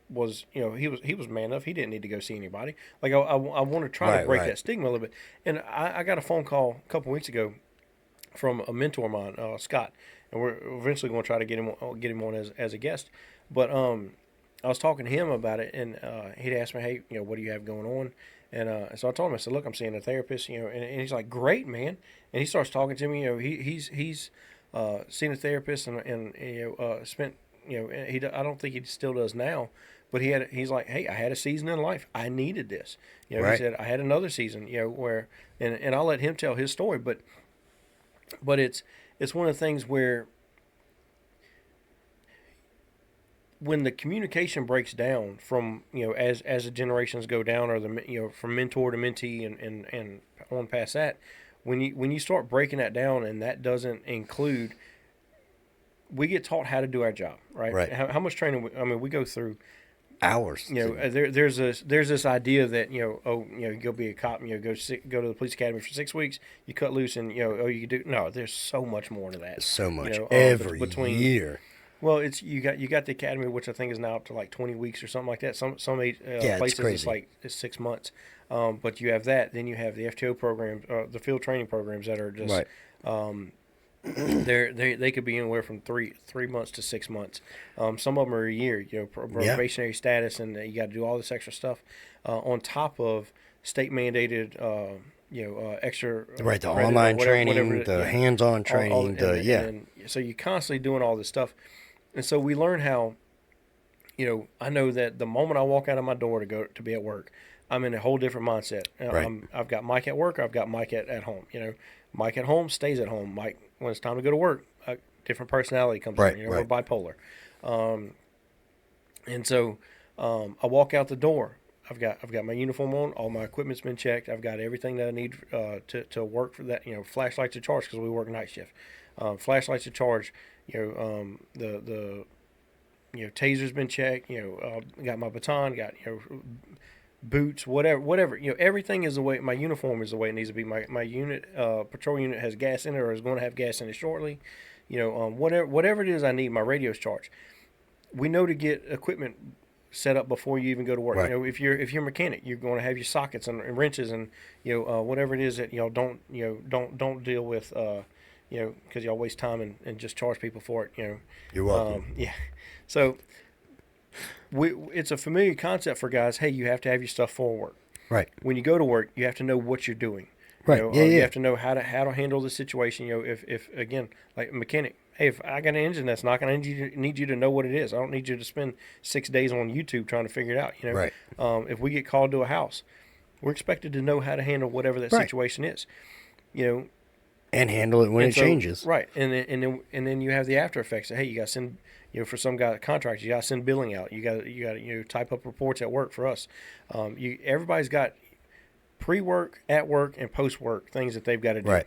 was, he was man enough. He didn't need to go see anybody. Like I want to try to Right, break right. that stigma a little bit. And I got a phone call a couple weeks ago from a mentor of mine, Scott, and we're eventually going to try to get him on as a guest. But I was talking to him about it, and he'd asked me, hey, what do you have going on? And so I told him, I said, look, I'm seeing a therapist, and he's like, great, man. And he starts talking to me, he's seen a therapist and spent, I don't think he still does now, but he's like, hey, I had a season in life. I needed this. He Right. said, I had another season, where, and I'll let him tell his story, but it's one of the things where when the communication breaks down from as the generations go down, or the from mentor to mentee and on past that, when you start breaking that down, and that doesn't include, we get taught how to do our job, right? Right. How much training, I mean, we go through. Hours. There's this idea that you go be a cop, go to the police academy for 6 weeks, you cut loose, and you can do. No, there's so much more to that. So much. Every Between, year. well, it's you got the academy, which I think is now up to like 20 weeks or something like that. Some Yeah, it's places crazy. it's like 6 months. But you have that. Then you have the FTO programs, the field training programs that are just Right. they could be anywhere from 3 months to 6 months. Some of them are a year. Yeah. Probationary status, and you got to do all this extra stuff on top of state mandated. Extra Right. The credit or online whatever, training, the hands-on training, and so you're constantly doing all this stuff, and so we learn how. I know that the moment I walk out of my door to go to be at work, I'm in a whole different mindset. Right. I've got Mike at work. I've got Mike at home. Mike at home stays at home. Mike, when it's time to go to work, a different personality comes Right, in. right. We're bipolar, and so I walk out the door. I've got my uniform on. All my equipment's been checked. I've got everything that I need to work for that. Flashlights are charged because we work night shift. Flashlights are charged. The taser's been checked. Got my baton. Got boots, whatever. Everything is the way. My uniform is the way it needs to be. My unit, patrol unit, has gas in it, or is going to have gas in it shortly. Whatever it is I need, my radio's charged. We know to get equipment set up before you even go to work. Right. If you're a mechanic, you're going to have your sockets and wrenches and whatever it is that don't deal with because y'all waste time and just charge people for it. You're welcome. Yeah. So it's a familiar concept for guys. Hey, you have to have your stuff for work. Right. When you go to work, you have to know what you're doing. Right. Yeah. You have to know how to handle the situation. If again, like a mechanic, hey, if I got an engine that's knocking, I need you to know what it is. I don't need you to spend 6 days on YouTube trying to figure it out. Right. If we get called to a house, we're expected to know how to handle whatever that Right. situation is. And handle it when it changes. Right, and then you have the after effects. Hey, you got to send. For some guy contractors, you got to send billing out. You got to type up reports at work. For us, everybody's got pre-work, at work, and post-work things that they've got to do. Right.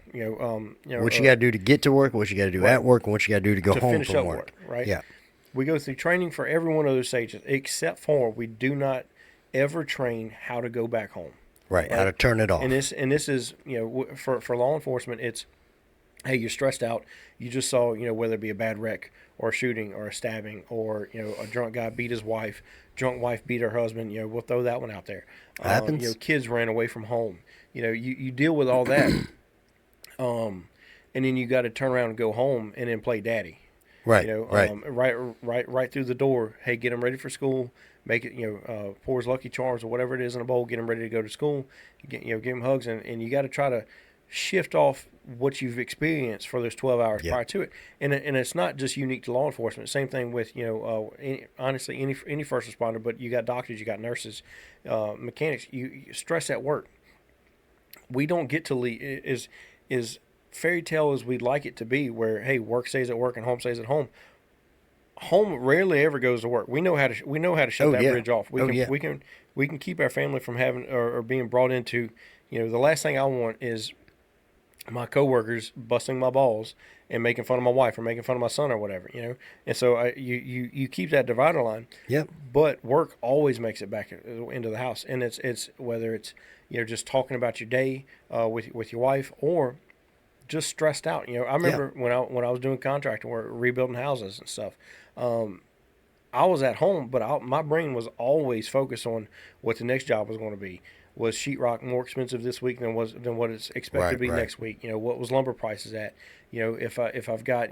What you got to do to get to work, what you got to do Right. at work, and what you got to do to go home finish from up work. Right. Yeah. We go through training for every one of those stages, except for we do not ever train how to go back home. Right. How to turn it off. And this is for law enforcement, it's hey, you're stressed out. You just saw whether it be a bad wreck or a shooting or a stabbing or a drunk guy beat his wife, drunk wife beat her husband. We'll throw that one out there. Happens. Kids ran away from home. You deal with all that, and then you got to turn around and go home and then play daddy. Right. Right through the door. Hey, get them ready for school. Make it pour his Lucky Charms or whatever it is in a bowl. Get them ready to go to school. Give them hugs, and you got to try to shift off what you've experienced for those 12 hours prior to it. And it's not just unique to law enforcement. Same thing with, honestly, any first responder, but you got doctors, you got nurses, mechanics, you stress at work. We don't get to leave, is fairy tale as we'd like it to be, where, hey, work stays at work and home stays at home. Home rarely ever goes to work. We know how to shut that bridge off. We can keep our family from having or being brought into, the last thing I want is my coworkers busting my balls and making fun of my wife or making fun of my son or whatever, And so you keep that divider line. Yep. But work always makes it back into the house, and it's whether it's just talking about your day with your wife or just stressed out. I remember when I was doing contracting work, rebuilding houses and stuff. I was at home, but my brain was always focused on what the next job was going to be. Was sheetrock more expensive this week than what it's expected to Right, be right. next week? What was lumber prices at? If I've got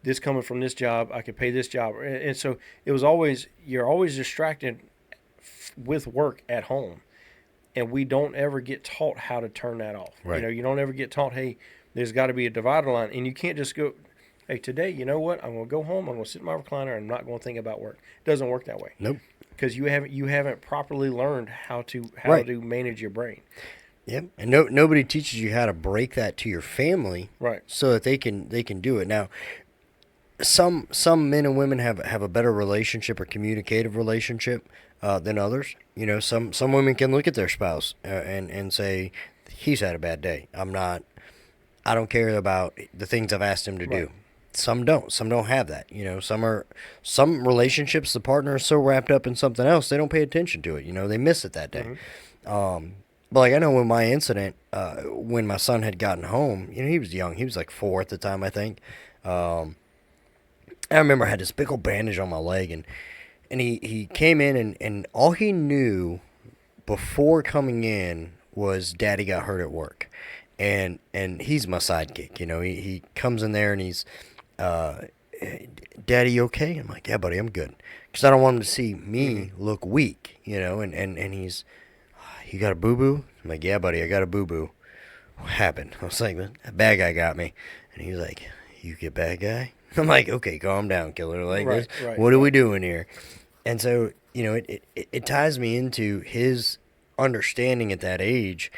this coming from this job, I could pay this job, and so it was always you're always distracted with work at home, and we don't ever get taught how to turn that off. Right. You don't ever get taught, hey, there's got to be a divider line, and you can't just go, hey, today, you know what? I'm going to go home. I'm going to sit in my recliner. And I'm not going to think about work. It doesn't work that way Nope. because you haven't properly learned how Right. to manage your brain. Yep. And nobody teaches you how to break that to your family, Right. so that they can do it. Now, some men and women have a better relationship or communicative relationship than others. Some women can look at their spouse and say, he's had a bad day. I don't care about the things I've asked him to Right. do. Some don't. Some don't have that. Some relationships, the partner is so wrapped up in something else, they don't pay attention to it. They miss it that day. But like I know when my incident, when my son had gotten home, he was young. He was like 4 at the time, I think. I remember I had this big old bandage on my leg, and he came in, and all he knew before coming in was Daddy got hurt at work. And he's my sidekick. He comes in there and he's, Daddy, you okay? I'm like, yeah, buddy, I'm good. Because I don't want him to see me look weak, and he's, you got a boo-boo? I'm like, yeah, buddy, I got a boo-boo. What happened? I was like, that bad guy got me. And he's like, you get bad guy? I'm like, okay, calm down, killer. Like, Right. what are we doing here? And so, it ties me into his understanding at that age,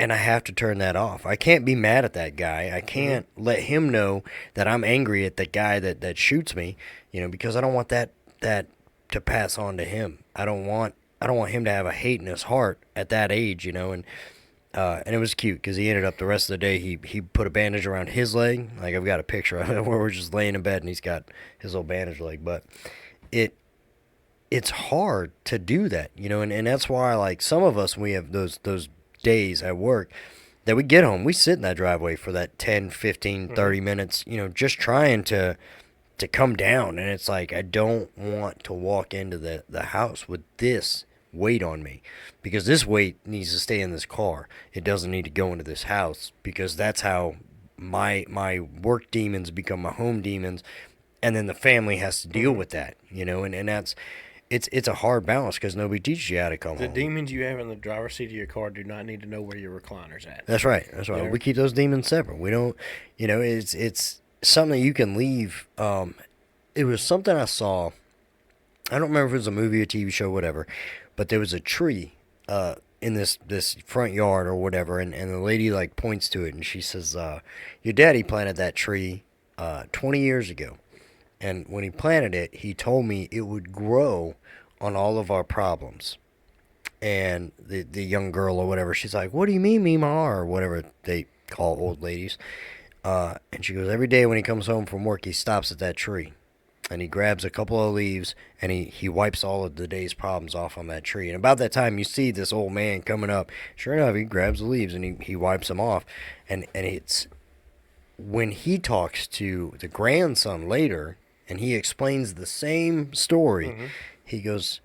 and I have to turn that off. I can't be mad at that guy. I can't let him know that I'm angry at the guy that shoots me, because I don't want that to pass on to him. I don't want him to have a hate in his heart at that age, and it was cute because he ended up the rest of the day, he put a bandage around his leg. Like, I've got a picture of it where we're just laying in bed and he's got his little bandage leg. But it's hard to do that, and that's why, like, some of us, when we have those days at work that we get home, we sit in that driveway for that 10, 15, 30 minutes, just trying to come down. And it's like, I don't want to walk into the house with this weight on me, because this weight needs to stay in this car. It doesn't need to go into this house, because that's how my work demons become my home demons, and then the family has to deal with that, and that's it's a hard balance because nobody teaches you how to come The home. demons you have in the driver's seat of your car do not need to know where your recliner's at. That's right. That's right. We keep those demons separate. We don't, it's something that you can leave. It was something I saw. I don't remember if it was a movie, a TV show, whatever, but there was a tree in this front yard or whatever, and the lady, like, points to it and she says, your daddy planted that tree 20 years ago. And when he planted it, he told me it would grow on all of our problems. And the young girl or whatever, she's like, what do you mean, Mima, or whatever they call old ladies. And she goes, every day when he comes home from work, he stops at that tree. And he grabs a couple of leaves, and he wipes all of the day's problems off on that tree. And about that time, you see this old man coming up. Sure enough, he grabs the leaves, and he wipes them off. And it's when he talks to the grandson later, and he explains the same story, he goes,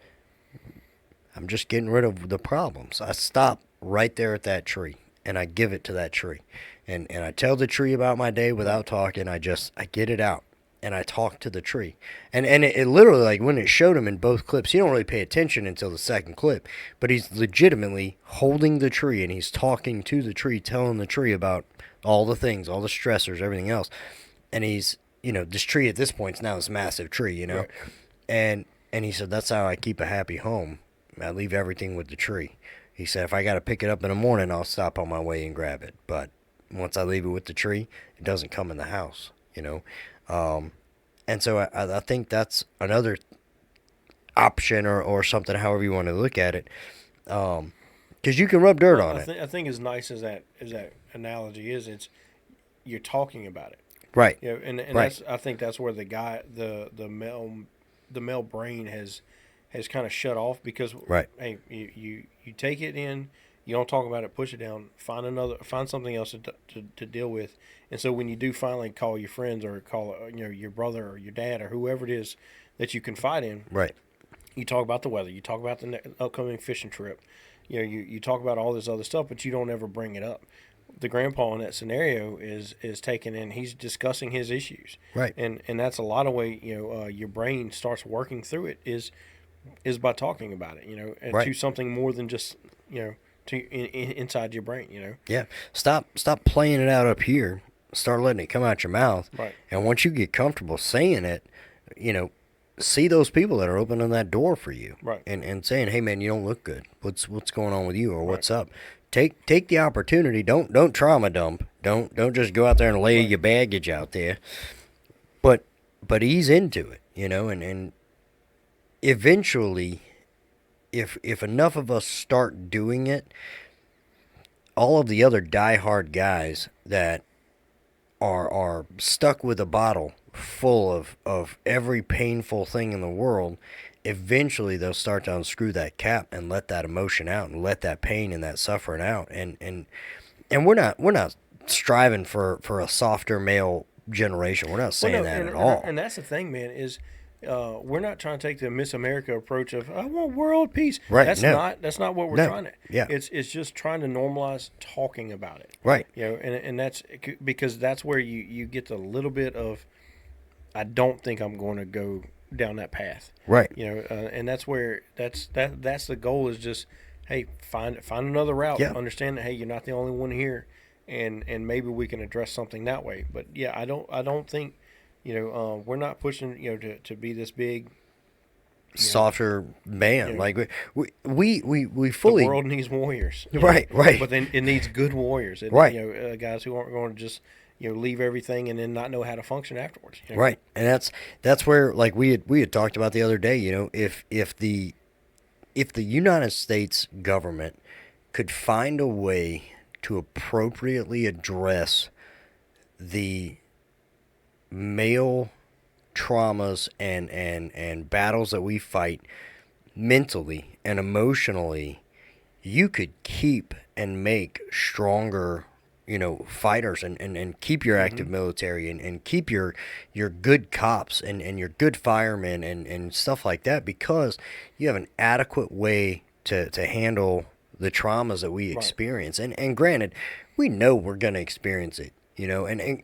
I'm just getting rid of the problems. I stop right there at that tree, and I give it to that tree. And I tell the tree about my day without talking. I get it out, and I talk to the tree. And it literally, like, when it showed him in both clips, he don't really pay attention until the second clip, but he's legitimately holding the tree, and he's talking to the tree, telling the tree about all the things, all the stressors, everything else. And he's, this tree at this point is now this massive tree, Right. And he said, that's how I keep a happy home. I leave everything with the tree. He said, if I got to pick it up in the morning, I'll stop on my way and grab it. But once I leave it with the tree, it doesn't come in the house, And so I think that's another option or something, however you want to look at it. Because you can rub dirt on it. I think as nice as that analogy is, you're talking about it. Right. And Right. I think that's where the male brain has kind of shut off, because Right. hey, you take it in, You don't talk about it, push it down, find something else to deal with. And so when you do finally call your friends or call your brother or your dad or whoever it is that you confide in, Right. you talk about the weather, you talk about the upcoming fishing trip, you talk about all this other stuff, but you don't ever bring it up. The grandpa in that scenario is taking in, he's discussing his issues, Right. and that's a lot of way your brain starts working through it is by talking about it, and Right. to something more than just to inside your brain, Yeah. Stop playing it out up here. Start letting it come out your mouth. Right. And once you get comfortable saying it, you know, see those people that are opening that door for you. Right. And saying, "Hey man, you don't look good. What's going on with you, or Right. what's up?" Take the opportunity. Don't trauma dump. Don't just go out there and lay Right. your baggage out there. But ease into it, and eventually, if enough of us start doing it, all of the other diehard guys that are stuck with a bottle full of every painful thing in the world, eventually they'll start to unscrew that cap and let that emotion out and let that pain and that suffering out. And we're not striving for a softer male generation. We're not saying that at all. And that's the thing, man, is we're not trying to take the Miss America approach of I want world peace. Right, That's no. not what we're No, trying to. yeah. It's just trying to normalize talking about it. Right. And that's because that's where you get a little bit of I don't think I'm going to go down that path. Right. And that's where that's the goal is just hey find another route. Yeah. Understand that hey you're not the only one here, and maybe we can address something that way. But yeah, I don't think we're not pushing to be this big Softer man. Yeah. Like we fully. The world needs warriors. Right. Right. But then it needs good warriors. And, Right. Guys who aren't going to just leave everything and then not know how to function afterwards. Right, and that's where like we had talked about the other day. If the United States government could find a way to appropriately address the male traumas and battles that we fight mentally and emotionally, you could keep and make stronger fighters and keep your active military and keep your good cops and your good firemen and stuff like that, because you have an adequate way to handle the traumas that we experience. And granted, we know we're going to experience it, and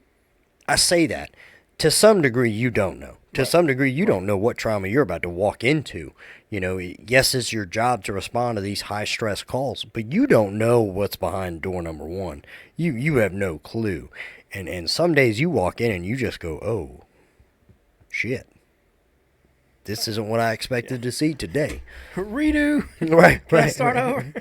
I say that. To some degree, you don't know. To some degree, you don't know what trauma you're about to walk into. Yes, it's your job to respond to these high-stress calls, but you don't know what's behind door number one. You have no clue. And some days you walk in and you just go, oh, shit. This isn't what I expected to see today. Redo. Right. Start over.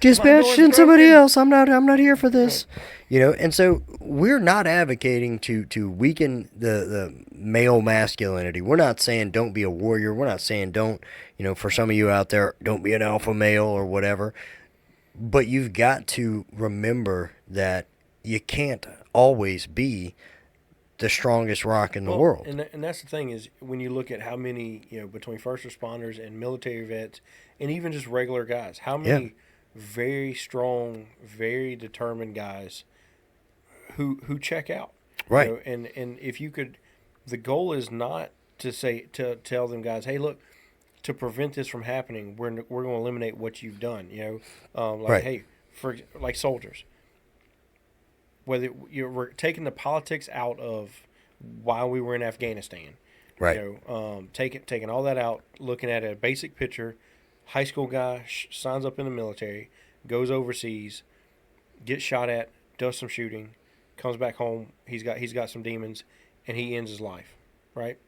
Dispatch, send somebody else. I'm not here for this. And so we're not advocating to weaken the male masculinity. We're not saying don't be a warrior. We're not saying don't, for some of you out there, don't be an alpha male or whatever. But you've got to remember that you can't always be the strongest rock in the world. And that's the thing is when you look at how many, between first responders and military vets and even just regular guys, how many very strong, very determined guys who check out. Right. And if you could, the goal is not to tell them guys, hey, look, to prevent this from happening, we're going to eliminate what you've done, hey, for like soldiers. Whether we're taking the politics out of why we were in Afghanistan, right? Taking all that out, looking at a basic picture. High school guy signs up in the military, goes overseas, gets shot at, does some shooting, comes back home. He's got some demons, and he ends his life. Right?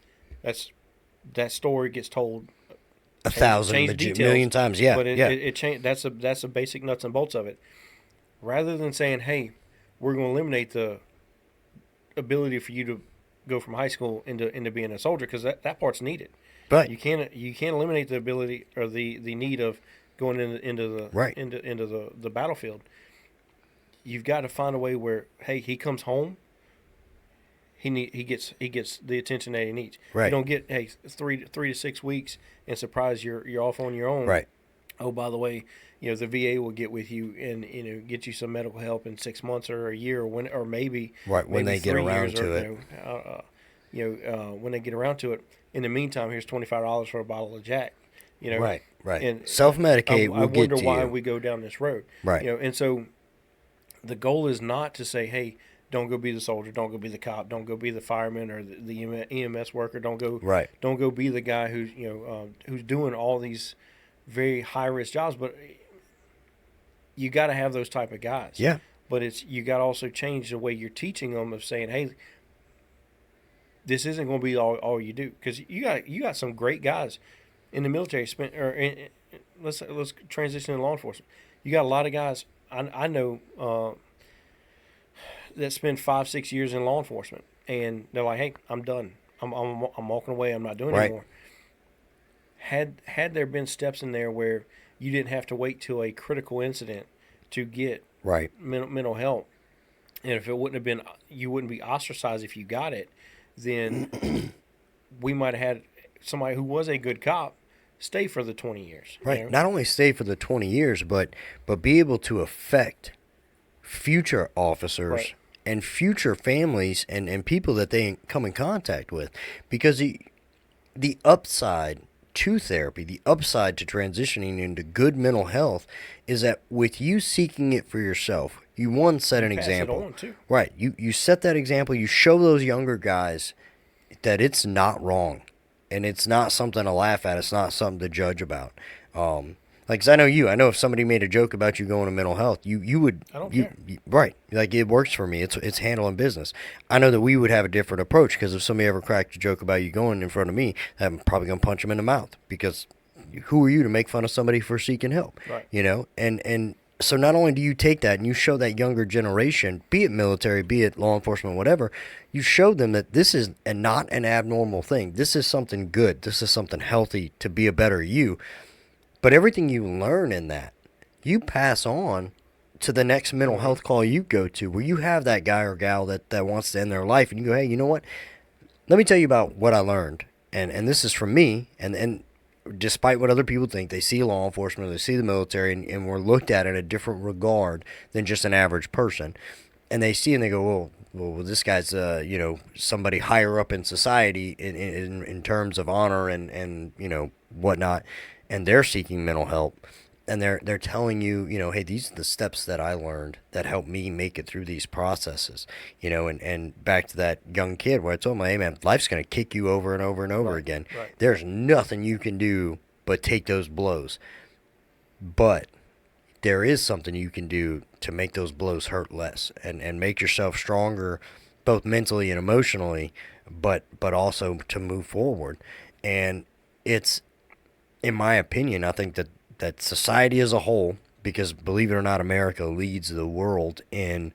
That story gets told 1,000 million times. Yeah, but it changed. That's the basic nuts and bolts of it. Rather than saying, hey, we're going to eliminate the ability for you to go from high school into being a soldier, because that part's needed. Right. You can't eliminate the ability or the need of going into the battlefield. You've got to find a way where hey, he comes home. He gets the attention that he needs. Right. You don't get 3 to 6 weeks and surprise you're off on your own. Right. oh, by the way, the VA will get with you and get you some medical help in 6 months or a year, or maybe Right, when maybe they get 3 years, around or to it. when they get around to it. In the meantime, here's $25 for a bottle of Jack. Right, right. And Self-medicate I will get wonder to why you. we go down this road. Right. And so the goal is not to say, hey, don't go be the soldier, don't go be the cop, don't go be the fireman or the EMS worker, Right. don't go be the guy who's who's doing all these very high risk jobs. But you got to have those type of guys. Yeah. But you got to also change the way you're teaching them, of saying, hey, this isn't going to be all you do, because you got some great guys in the military. Let's transition to law enforcement. You got a lot of guys I know that spend 5-6 years in law enforcement, and they're like, hey, I'm done. I'm walking away. I'm not doing it Right. anymore. Had there been steps in there where you didn't have to wait till a critical incident to get Right. mental help, and if it wouldn't have been, you wouldn't be ostracized if you got it, then we might have had somebody who was a good cop stay for the 20 years. Right. Not only stay for the 20 years, but be able to affect future officers, Right. and future families, and people that they come in contact with. Because the upside to therapy, the upside to transitioning into good mental health, is that with you seeking it for yourself, you set an Pass example. it on too. Right. You set that example. You show those younger guys that it's not wrong, and it's not something to laugh at. It's not something to judge about. Like, 'cause I know you. I know if somebody made a joke about you going to mental health, you would. I don't care. Right. Like, it works for me. It's handling business. I know that we would have a different approach, because if somebody ever cracked a joke about you going in front of me, I'm probably gonna punch them in the mouth, because who are you to make fun of somebody for seeking help? Right. And so not only do you take that and you show that younger generation, be it military, be it law enforcement, whatever, you show them that this is not an abnormal thing. This is something good. This is something healthy to be a better you. But everything you learn in that, you pass on to the next mental health call you go to, where you have that guy or gal that wants to end their life, and you go, hey, you know what? Let me tell you about what I learned. And this is from me, and despite what other people think, they see law enforcement, they see the military, and we're looked at in a different regard than just an average person. And they see and they go, well, this guy's somebody higher up in society in terms of honor and whatnot, and they're seeking mental help, and they're telling you, hey, these are the steps that I learned that helped me make it through these processes, and back to that young kid where I told him, hey man, life's gonna kick you over and over and over again. Right. There's nothing you can do but take those blows, but there is something you can do to make those blows hurt less, and make yourself stronger, both mentally and emotionally, but also to move forward. And it's, in my opinion, I think that society as a whole, because believe it or not, America leads the world in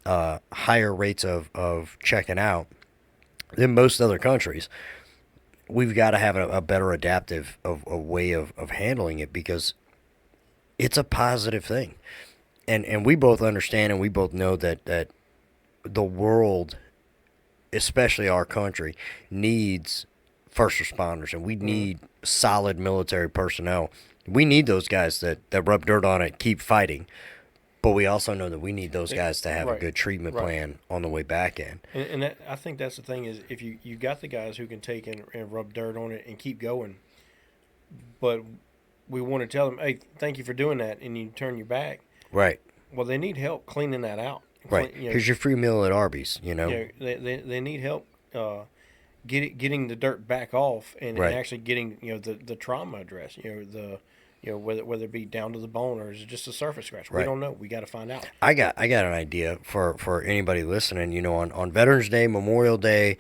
higher rates of checking out than most other countries. We've got to have a better adaptive a way of handling it, because it's a positive thing. And we both understand and we both know that the world, especially our country, needs first responders, and we need solid military personnel. We need those guys that rub dirt on it, keep fighting. But we also know that we need those guys to have a good treatment plan on the way back in. And I think that's the thing, is if you got the guys who can take and rub dirt on it and keep going, but we want to tell them, hey, thank you for doing that, and you turn your back. Right. Well, they need help cleaning that out. Right. Here's your free meal at Arby's, They need help getting the dirt back off, and actually getting the trauma addressed. Whether it be down to the bone or is it just a surface scratch. We don't know. We got to find out. I got an idea for anybody listening. On Veterans Day, Memorial Day,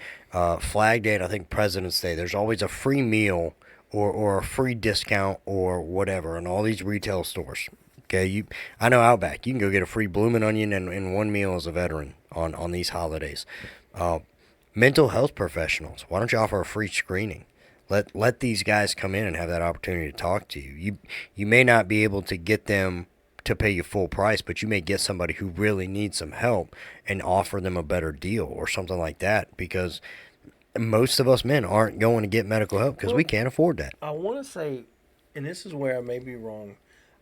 Flag Day, and I think President's Day, there's always a free meal or a free discount or whatever in all these retail stores. Okay, I know Outback, you can go get a free bloomin' onion and one meal as a veteran on these holidays. Mental health professionals, why don't you offer a free screening? Let these guys come in and have that opportunity to talk to you. You may not be able to get them to pay you full price, but you may get somebody who really needs some help and offer them a better deal or something like that, because most of us men aren't going to get medical help because we can't afford that. I want to say, and this is where I may be wrong,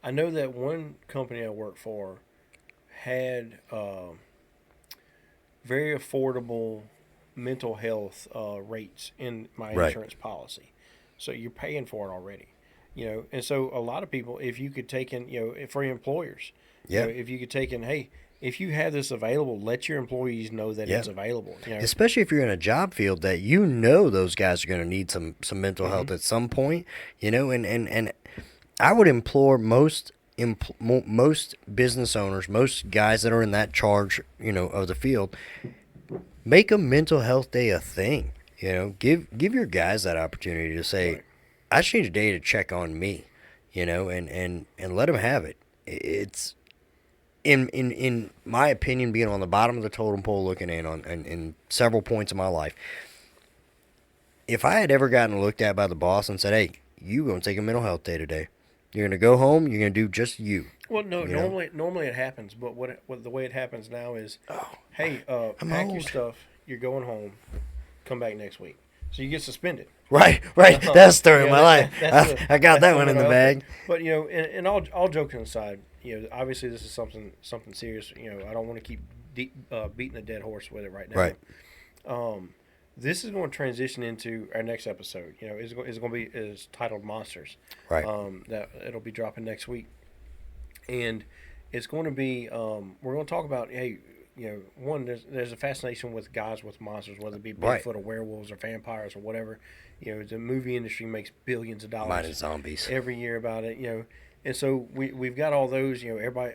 I know that one company I worked for had very affordable mental health rates in my Right. insurance policy. So you're paying for it already, And so a lot of people, if you could take in, for your employers, Yeah. if you could take in, hey, if you have this available, let your employees know that Yeah. it's available. Especially if you're in a job field that you know those guys are going to need some mental Mm-hmm. health at some point, and I would implore most business owners, most guys that are in that charge, of the field, make a mental health day a thing. Give your guys that opportunity to say, Right. I just need a day to check on me, and let them have it. It's in my opinion, being on the bottom of the totem pole, looking in several points of my life. If I had ever gotten looked at by the boss and said, "Hey, you gonna take a mental health day today? You're gonna go home. You're gonna do just you." Well, no, You know, normally it happens, but what the way it happens now is, oh, hey, I'm pack your old. stuff. You're going home. Come back next week. So you get suspended. Right, right. That's the story of Yeah, my life. that's the I got that's that the one in the mental health thing. bag. But and all joking aside, obviously this is something serious. I don't want to keep beating a dead horse with it right now. Right, This is going to transition into our next episode. It's going to be is titled Monsters. right, That it'll be dropping next week, and it's going to be we're going to talk about hey. One there's a fascination with guys with monsters, whether it be right. Bigfoot or werewolves or vampires or whatever. The movie industry makes billions of Mine dollars is zombies. every year about it. And so we've got all those. Everybody,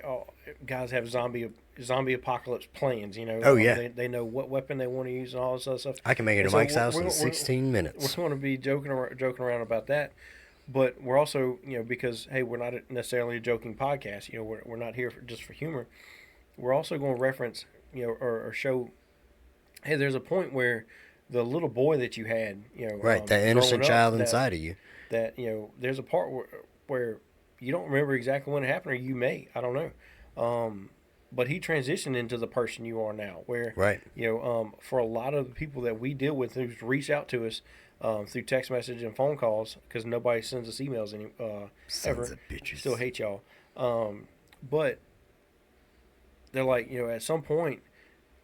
guys have zombie apocalypse plans. Oh yeah, they know what weapon they want to use and all this other stuff. I can make it And to so Mike's house in we're 16 minutes. going to be joking around about that. But we're also, because hey, we're not necessarily a joking podcast. We're not here just for humor. We're also going to reference, or show, hey, there's a point where the little boy that you had, Right, that innocent growing up, child inside of you. that there's a part where you don't remember exactly when it happened, or you may, I don't know. But he transitioned into the person you are now, where Right. for a lot of the people that we deal with who's reached out to us through text message and phone calls, because nobody sends us emails Sons ever. of bitches. Still hate y'all. But they're like, at some point,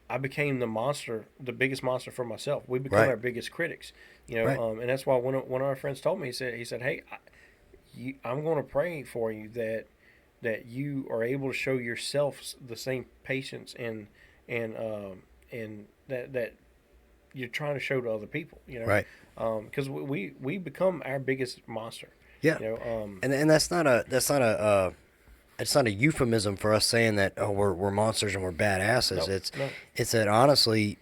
I became the biggest monster for myself. We become Right. our biggest critics, Right. and that's why one of our friends told me, he said, hey, I'm going to pray for you that you are able to show yourself the same patience and that you're trying to show to other people, Right. because we become our biggest monster, Yeah. you know, And it's not a euphemism for us saying that we're monsters and we're badasses. no, no, It's that honestly,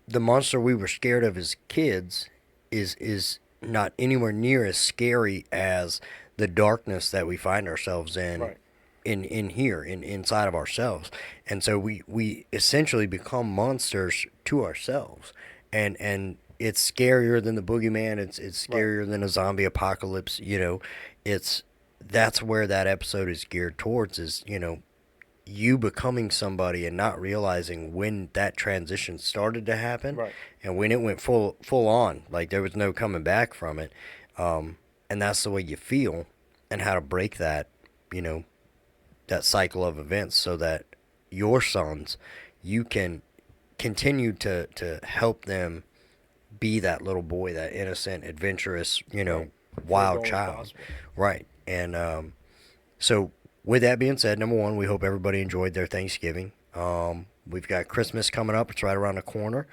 the monster we were scared of as kids is not anywhere near as scary as the darkness that we find ourselves in. right, In here, inside of ourselves, and so we essentially become monsters to ourselves, and it's scarier than the boogeyman. It's right, scarier than a zombie apocalypse. It's that's where that episode is geared towards. Is you becoming somebody and not realizing when that transition started to happen, right, and when it went full on, like there was no coming back from it, and that's the way you feel, and how to break that. That cycle of events so that your sons, you can continue to help them be that little boy, that innocent, adventurous, right. As wild long as child. possible. Right. And so, with that being said, number one, we hope everybody enjoyed their Thanksgiving. We've got Christmas coming up. It's right around the corner.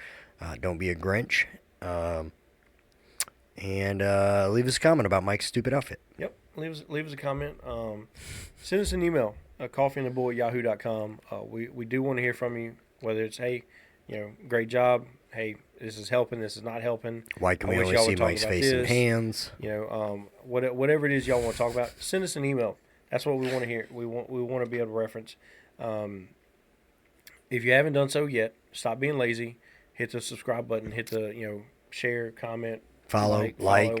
Don't be a Grinch. And leave us a comment about Mike's stupid outfit. Yep. Leave us a comment. Send us an email, coffeeandthebull@yahoo.com. We do want to hear from you, whether it's, hey, great job. Hey, this is helping. This is not helping. Why can I we wish only y'all see would talk Mike's about face and this. hands? Whatever it is y'all want to talk about, send us an email. That's what we want to hear. We want to be able to reference. If you haven't done so yet, stop being lazy. Hit the subscribe button. Hit the share, comment, Follow,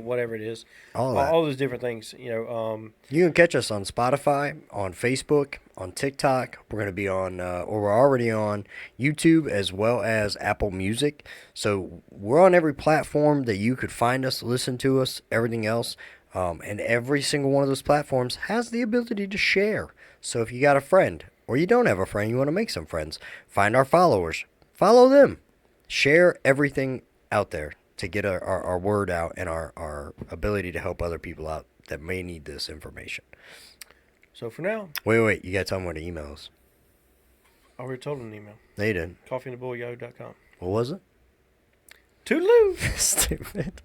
whatever it is. all that. All those different things. You can catch us on Spotify, on Facebook, on TikTok. We're going to be on, or we're already on YouTube as well as Apple Music. So we're on every platform that you could find us, listen to us, everything else. And every single one of those platforms has the ability to share. So if you got a friend, or you don't have a friend, you want to make some friends, find our followers, follow them, share everything out there to get our word out and our ability to help other people out that may need this information. So for now, Wait, you got to tell them what the email is. I already told them an email. They did. Coffeeandthebull@yahoo.com. What was it? Toodaloo! Stupid.